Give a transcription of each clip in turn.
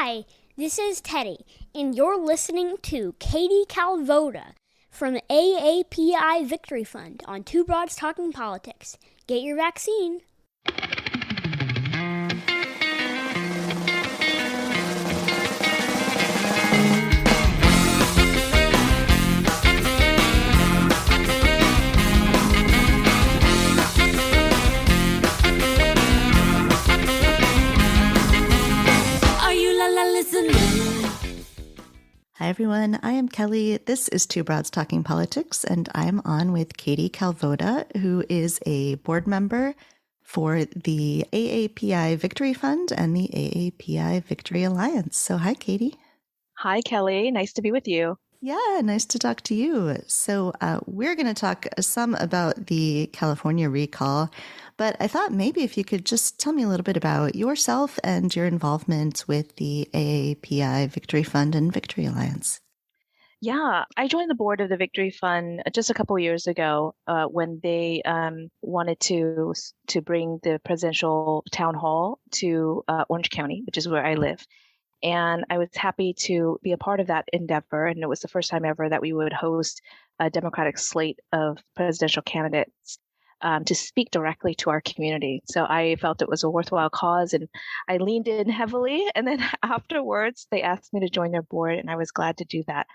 Hi, this is Teddy, and you're listening to Katie Kalvoda from the AAPI Victory Fund on Two Broads Talking Politics. Get your vaccine. Hi, everyone. I am Kelly. This is Two Broads Talking Politics, and I'm on with Katie Kalvoda, who is a board member for the AAPI Victory Fund and the AAPI Victory Alliance. So hi, Katie. Hi, Kelly. Nice to be with you. Yeah, nice to talk to you. So we're going to talk some about the California recall, but I thought maybe if you could just tell me a little bit about yourself and your involvement with the AAPI Victory Fund and Victory Alliance. Yeah, I joined the board of the Victory Fund just a couple of years ago when they wanted to bring the presidential town hall to Orange County, which is where I live. And I was happy to be a part of that endeavor. And it was the first time ever that we would host a Democratic slate of presidential candidates to speak directly to our community. So I felt it was a worthwhile cause and I leaned in heavily. And then afterwards, they asked me to join their board and I was glad to do that.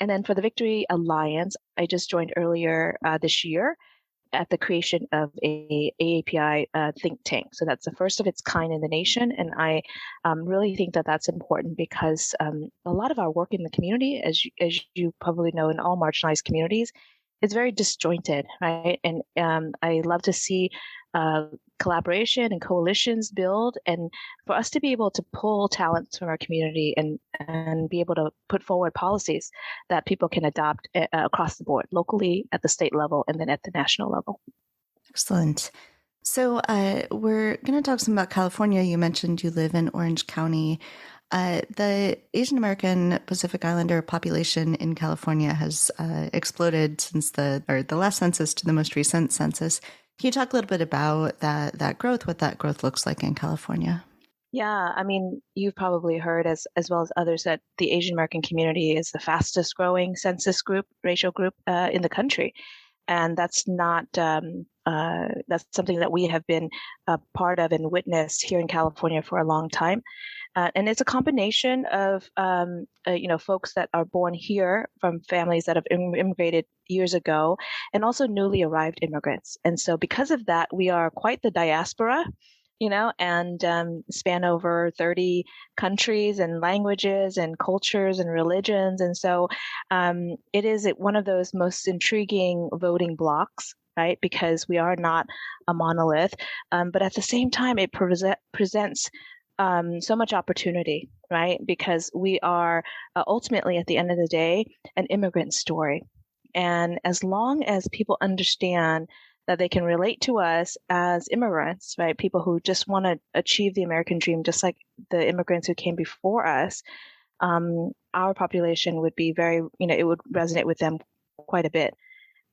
And then for the Victory Alliance, I just joined earlier this year at the creation of a AAPI think tank. So that's the first of its kind in the nation. And I really think that that's important because a lot of our work in the community, as you probably know, in all marginalized communities, is very disjointed, right? And I love to see collaboration and coalitions build, and for us to be able to pull talents from our community and be able to put forward policies that people can adopt across the board, locally, at the state level, and then at the national level. Excellent. So we're going to talk some about California. You mentioned you live in Orange County. The Asian American Pacific Islander population in California has exploded since the last census to the most recent census. Can you talk a little bit about that growth, what that growth looks like in California? Yeah, I mean, you've probably heard as well as others that the Asian American community is the fastest growing census group, racial group in the country. And that's not, that's something that we have been a part of and witnessed here in California for a long time. And it's a combination of, folks that are born here from families that have immigrated years ago and also newly arrived immigrants. And so because of that, we are quite the diaspora, and span over 30 countries and languages and cultures and religions. And so it is one of those most intriguing voting blocks, right? Because we are not a monolith, but at the same time, it presents so much opportunity, right? Because we are ultimately, at the end of the day, an immigrant story. And as long as people understand that they can relate to us as immigrants, right? People who just want to achieve the American dream, just like the immigrants who came before us, our population would be it would resonate with them quite a bit.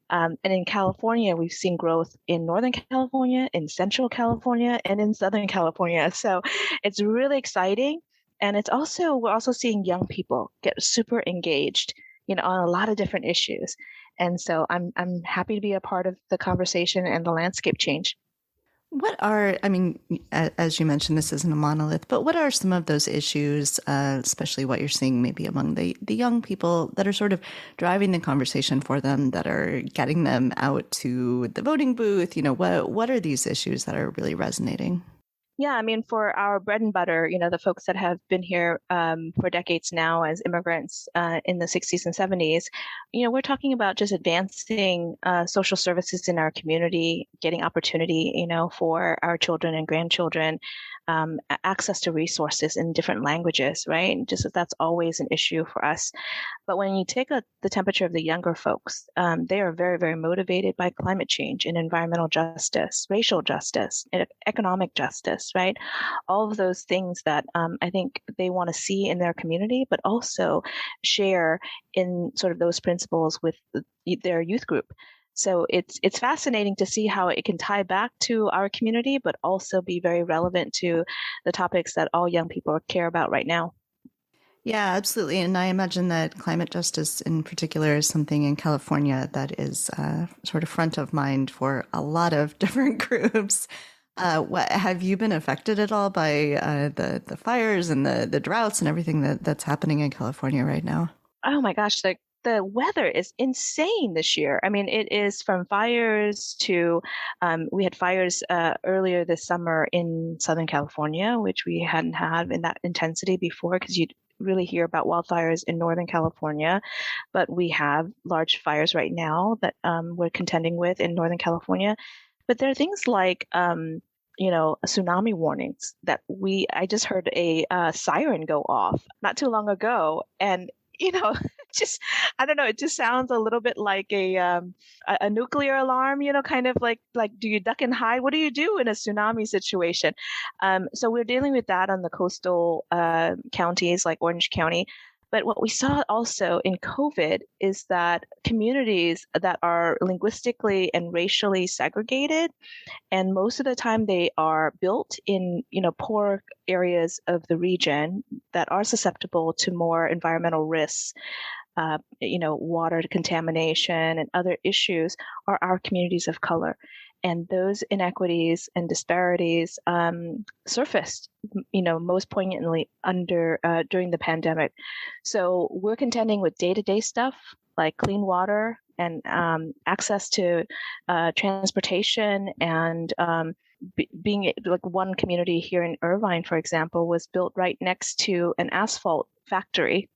And in California, we've seen growth in Northern California, in Central California, and in Southern California. So it's really exciting. And we're also seeing young people get super engaged, on a lot of different issues. And so I'm happy to be a part of the conversation and the landscape change. As you mentioned, this isn't a monolith, but what are some of those issues, especially what you're seeing maybe among the young people that are sort of driving the conversation for them, that are getting them out to the voting booth? What are these issues that are really resonating? Yeah, I mean, for our bread and butter, the folks that have been here for decades now as immigrants in the 60s and 70s, we're talking about just advancing social services in our community, getting opportunity, for our children and grandchildren, access to resources in different languages, right? And just that's always an issue for us. But when you take the temperature of the younger folks, they are very, very motivated by climate change and environmental justice, racial justice, and economic justice, right? All of those things that I think they want to see in their community, but also share in sort of those principles with their youth group. So it's fascinating to see how it can tie back to our community, but also be very relevant to the topics that all young people care about right now. Yeah, absolutely. And I imagine that climate justice in particular is something in California that is sort of front of mind for a lot of different groups. What have you been affected at all by the fires and the droughts and everything that's happening in California right now? Oh my gosh, the weather is insane this year. I mean, it is from fires to we had fires earlier this summer in Southern California, which we hadn't had in that intensity before because you'd really hear about wildfires in Northern California. But we have large fires right now that we're contending with in Northern California. But there are things like tsunami warnings that I just heard a siren go off not too long ago, and just I don't know, it just sounds a little bit like a nuclear alarm, kind of like do you duck and hide? What do you do in a tsunami situation? So we're dealing with that on the coastal counties like Orange County. But what we saw also in COVID is that communities that are linguistically and racially segregated, and most of the time they are built in poor areas of the region that are susceptible to more environmental risks, water contamination and other issues, are our communities of color. And those inequities and disparities surfaced, most poignantly during the pandemic. So we're contending with day-to-day stuff like clean water and access to transportation, and being like one community here in Irvine, for example, was built right next to an asphalt factory,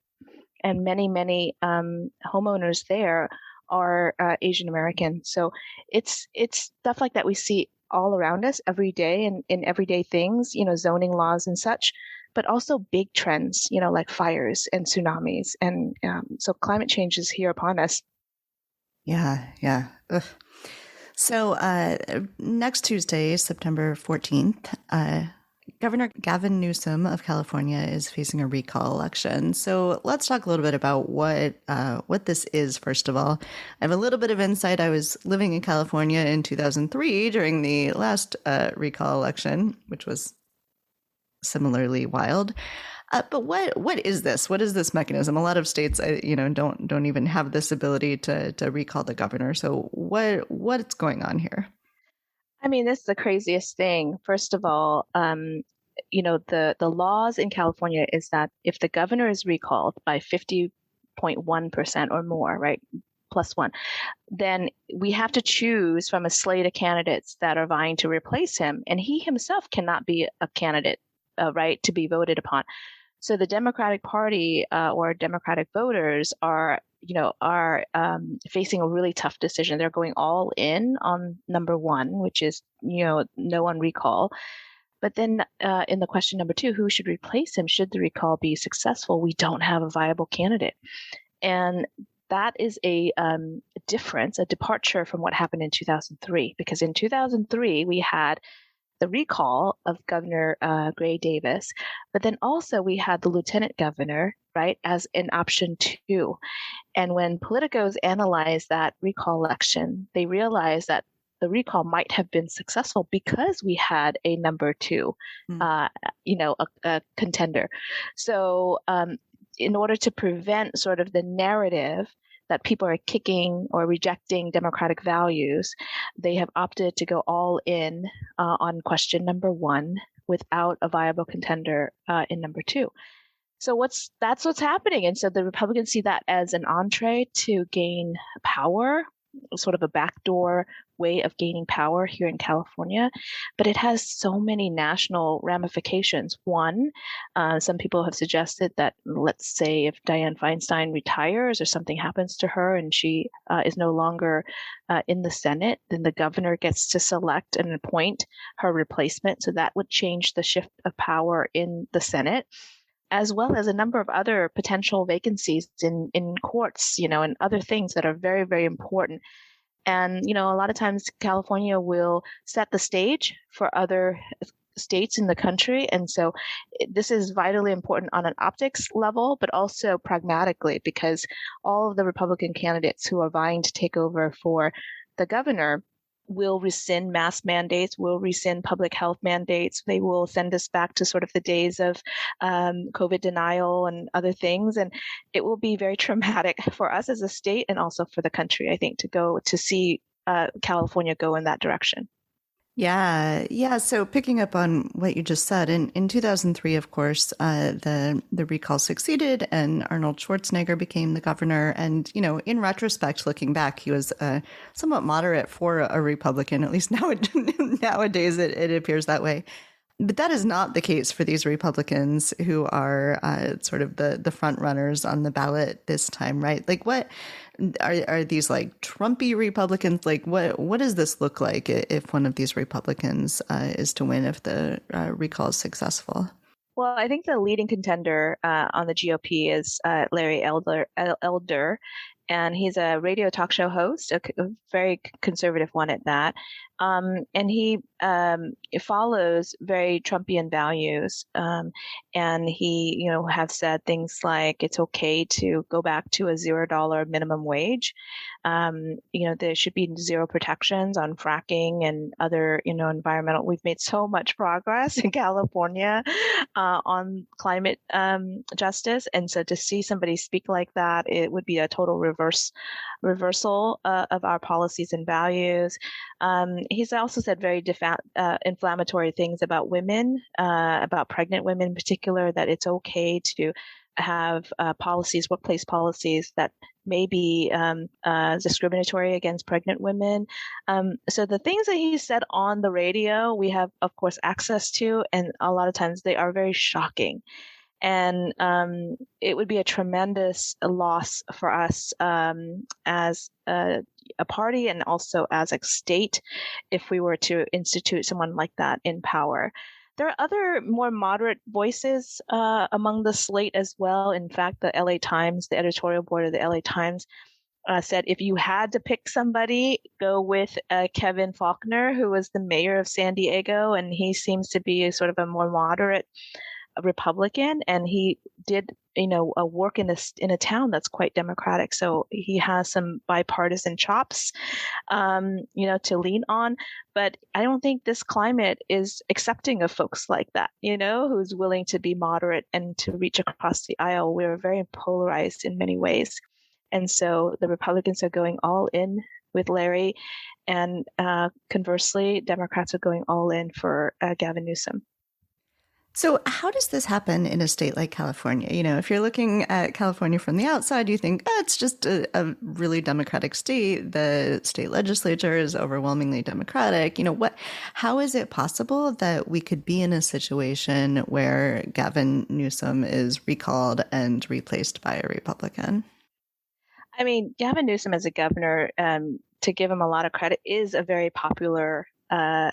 and many homeowners there are Asian American. So it's stuff like that we see all around us every day, and in everyday things, zoning laws and such, but also big trends, like fires and tsunamis. And so climate change is here upon us. Yeah, yeah. Ugh. So next Tuesday, September 14th, Governor Gavin Newsom of California is facing a recall election. So let's talk a little bit about what this is, first of all. I have a little bit of insight. I was living in California in 2003 during the last recall election, which was similarly wild. But what is this? What is this mechanism? A lot of states, don't even have this ability to recall the governor. So what's going on here? I mean, this is the craziest thing. First of all, the laws in California is that if the governor is recalled by 50.1% or more, right, plus one, then we have to choose from a slate of candidates that are vying to replace him, and he himself cannot be a candidate, right, to be voted upon. So the Democratic Party or Democratic voters are facing a really tough decision. They're going all in on number one, which is, no on recall. But then in the question number two, who should replace him? Should the recall be successful? We don't have a viable candidate. And that is a difference, a departure from what happened in 2003, because in 2003, we had the recall of Governor Gray Davis, but then also we had the lieutenant governor, right, as an option two. And when politicos analyzed that recall election, they realized that the recall might have been successful because we had a number two, a contender. So in order to prevent sort of the narrative that people are kicking or rejecting democratic values, they have opted to go all in on question number one without a viable contender in number two. So that's what's happening. And so the Republicans see that as an entree to gain power, sort of a backdoor way of gaining power here in California. But it has so many national ramifications. One, some people have suggested that, let's say, if Dianne Feinstein retires or something happens to her and she is no longer in the Senate, then the governor gets to select and appoint her replacement. So that would change the shift of power in the Senate, as well as a number of other potential vacancies in courts, and other things that are very, very important. And, a lot of times California will set the stage for other states in the country. And so this is vitally important on an optics level, but also pragmatically, because all of the Republican candidates who are vying to take over for the governor will rescind mask mandates, will rescind public health mandates. They will send us back to sort of the days of COVID denial and other things. And it will be very traumatic for us as a state and also for the country, I think, to see California go in that direction. Yeah, yeah. So picking up on what you just said, in 2003, of course, the recall succeeded, and Arnold Schwarzenegger became the governor. And in retrospect, looking back, he was somewhat moderate for a Republican. At least nowadays, it appears that way. But that is not the case for these Republicans who are sort of the front runners on the ballot this time, right? Like, what are these like Trumpy Republicans? Like, what does this look like if one of these Republicans is to win if the recall is successful? Well, I think the leading contender on the GOP is Larry Elder, and he's a radio talk show host, a very conservative one at that. And he follows very Trumpian values. And he, have said things like it's okay to go back to a $0 minimum wage. There should be zero protections on fracking and other, environmental. We've made so much progress in California on climate justice. And so to see somebody speak like that, it would be a total reversal of our policies and values. He's also said very inflammatory things about women, about pregnant women in particular, that it's okay to have workplace policies that may be discriminatory against pregnant women. So the things that he said on the radio, we have, of course, access to, and a lot of times they are very shocking. And it would be a tremendous loss for us as a party and also as a state if we were to institute someone like that in power. There are other more moderate voices among the slate as well. In fact, the LA Times, the editorial board of the LA Times, said if you had to pick somebody, go with Kevin Faulconer, who was the mayor of San Diego, and he seems to be sort of a more moderate Republican, and he did a work in a town that's quite democratic, so he has some bipartisan chops to lean on. But I don't think this climate is accepting of folks like that, who's willing to be moderate and to reach across the aisle. We're very polarized in many ways, and so the Republicans are going all in with Larry, and conversely, Democrats are going all in for Gavin Newsom. So how does this happen in a state like California? If you're looking at California from the outside, you think, it's just a really democratic state. The state legislature is overwhelmingly democratic. How is it possible that we could be in a situation where Gavin Newsom is recalled and replaced by a Republican? I mean, Gavin Newsom as a governor, to give him a lot of credit, is a very popular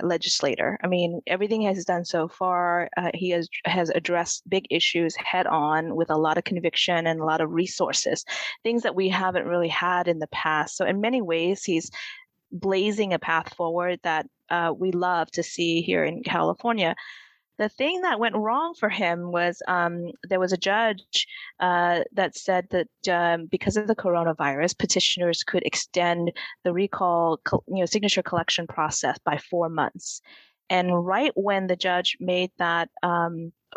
legislator. I mean, everything he has done so far, he has addressed big issues head on with a lot of conviction and a lot of resources, things that we haven't really had in the past. So in many ways, he's blazing a path forward that we love to see here in California. The thing that went wrong for him was there was a judge that said that because of the coronavirus, petitioners could extend the recall, signature collection process by 4 months. And right when the judge made that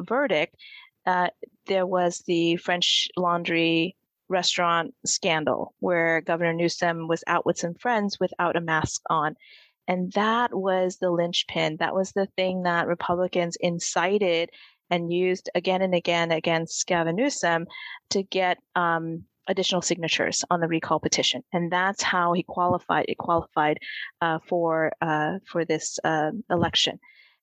verdict, there was the French Laundry restaurant scandal where Governor Newsom was out with some friends without a mask on. And that was the linchpin. That was the thing that Republicans incited and used again and again against Gavin Newsom to get additional signatures on the recall petition. And that's how he qualified. It qualified for this election.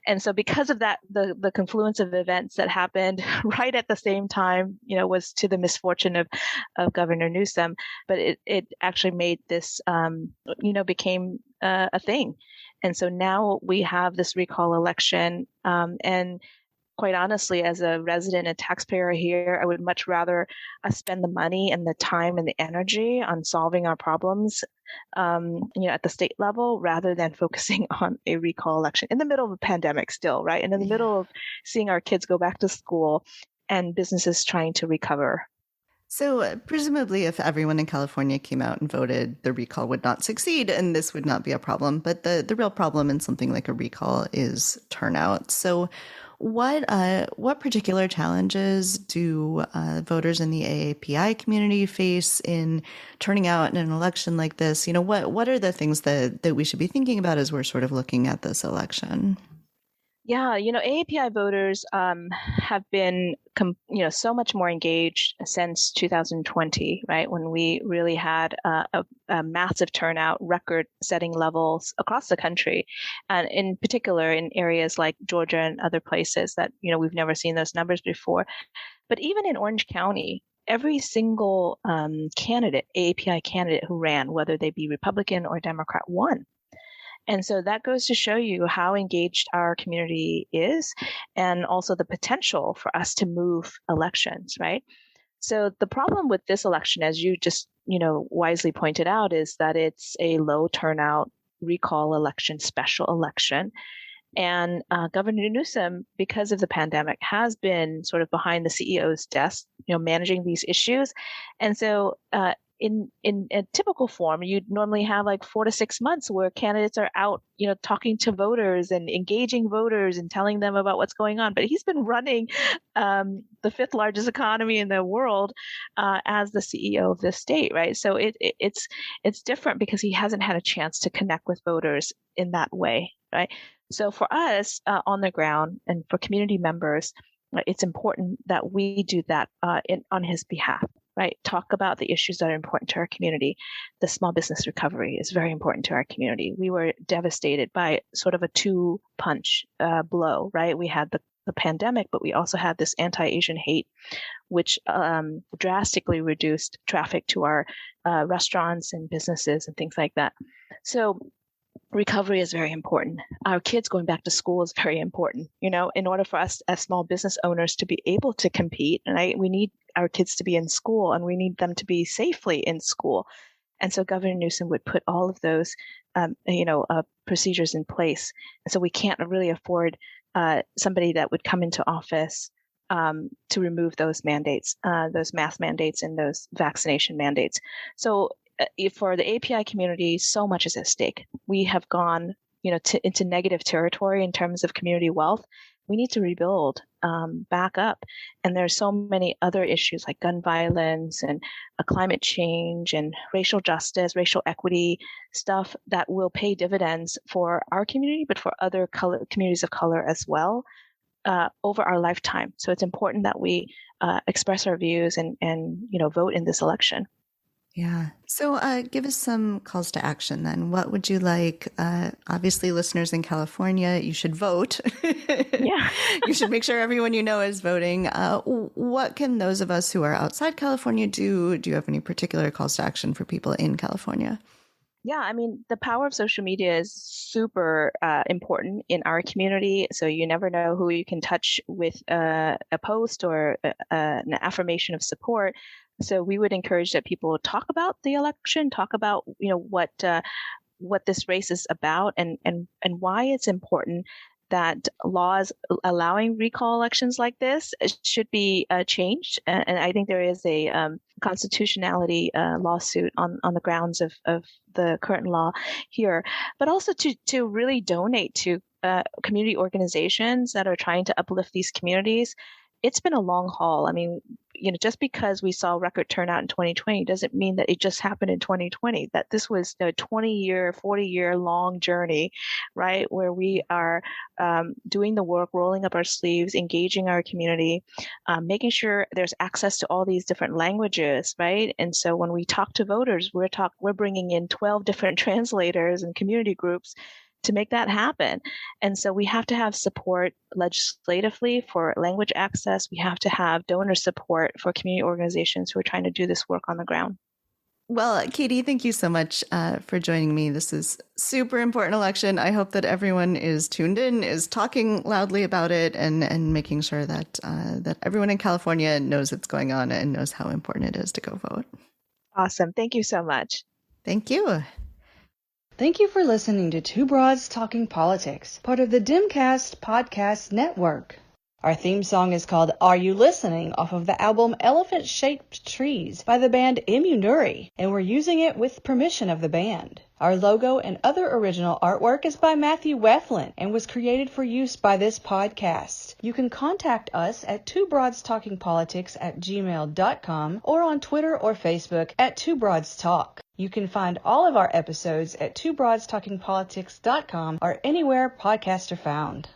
And so because of that, the confluence of events that happened right at the same time, was to the misfortune of Governor Newsom. But it actually made this, became a thing. And so now we have this recall election. And quite honestly, as a resident and taxpayer here, I would much rather spend the money and the time and the energy on solving our problems, at the state level, rather than focusing on a recall election in the middle of a pandemic still, right? And in the middle of seeing our kids go back to school and businesses trying to recover. So presumably if everyone in California came out and voted, the recall would not succeed and this would not be a problem. But the real problem in something like a recall is turnout. So what particular challenges do voters in the AAPI community face in turning out in an election like this? What are the things that we should be thinking about as we're sort of looking at this election? Yeah, AAPI voters have been, so much more engaged since 2020, right? When we really had a massive turnout, record-setting levels across the country, and in particular in areas like Georgia and other places that we've never seen those numbers before. But even in Orange County, every single candidate, AAPI candidate who ran, whether they be Republican or Democrat, won. And so that goes to show you how engaged our community is and also the potential for us to move elections, right? So the problem with this election, as you just, wisely pointed out, is that it's a low turnout recall election, special election. And Governor Newsom, because of the pandemic, has been sort of behind the CEO's desk, managing these issues. And so in a typical form, you'd normally have like 4 to 6 months where candidates are out, talking to voters and engaging voters and telling them about what's going on. But he's been running the fifth largest economy in the world as the CEO of this state, right? So it's different because he hasn't had a chance to connect with voters in that way, right? So for us on the ground and for community members, it's important that we do that on his behalf, right? Talk about the issues that are important to our community. The small business recovery is very important to our community. We were devastated by sort of a two-punch blow, right? We had the pandemic, but we also had this anti-Asian hate, which drastically reduced traffic to our restaurants and businesses and things like that. So recovery is very important. Our kids going back to school is very important. In order for us as small business owners to be able to compete, right, we need our kids to be in school and we need them to be safely in school. And so Governor Newsom would put all of those, procedures in place. And so we can't really afford somebody that would come into office to remove those mandates, those mask mandates and those vaccination mandates. So for the API community, so much is at stake. We have gone, into negative territory in terms of community wealth. We need to rebuild, back up. And there's so many other issues like gun violence and climate change and racial justice, racial equity stuff that will pay dividends for our community, but for other communities of color as well over our lifetime. So it's important that we express our views and vote in this election. Yeah. So give us some calls to action then. What would you like? Obviously, listeners in California, you should vote. Yeah. You should make sure everyone you know is voting. What can those of us who are outside California do? Do you have any particular calls to action for people in California? Yeah, I mean, the power of social media is super important in our community. So you never know who you can touch with a post or an affirmation of support. So we would encourage that people talk about the election, talk about what this race is about, and why it's important that laws allowing recall elections like this should be changed. And I think there is a constitutionality lawsuit on the grounds of the current law here, but also to really donate to community organizations that are trying to uplift these communities. It's been a long haul. I mean, just because we saw record turnout in 2020 doesn't mean that it just happened in 2020, that this was a 20-year, 40-year long journey, right? Where we are doing the work, rolling up our sleeves, engaging our community, making sure there's access to all these different languages, right? And so when we talk to voters, we're bringing in 12 different translators and community groups to make that happen. And so we have to have support legislatively for language access. We have to have donor support for community organizations who are trying to do this work on the ground. Well, Katie, thank you so much for joining me. This is super important election. I hope that everyone is tuned in, is talking loudly about it, and making sure that that everyone in California knows what's going on and knows how important it is to go vote. Awesome. Thank you so much. Thank you. Thank you for listening to Two Broads Talking Politics, part of the Dimcast Podcast Network. Our theme song is called Are You Listening off of the album Elephant Shaped Trees by the band Immunuri, and we're using it with permission of the band. Our logo and other original artwork is by Matthew Weflin and was created for use by this podcast. You can contact us at twobroadstalkingpolitics@gmail.com or on Twitter or Facebook at twobroadstalk. You can find all of our episodes at twobroadstalkingpolitics.com or anywhere podcasts are found.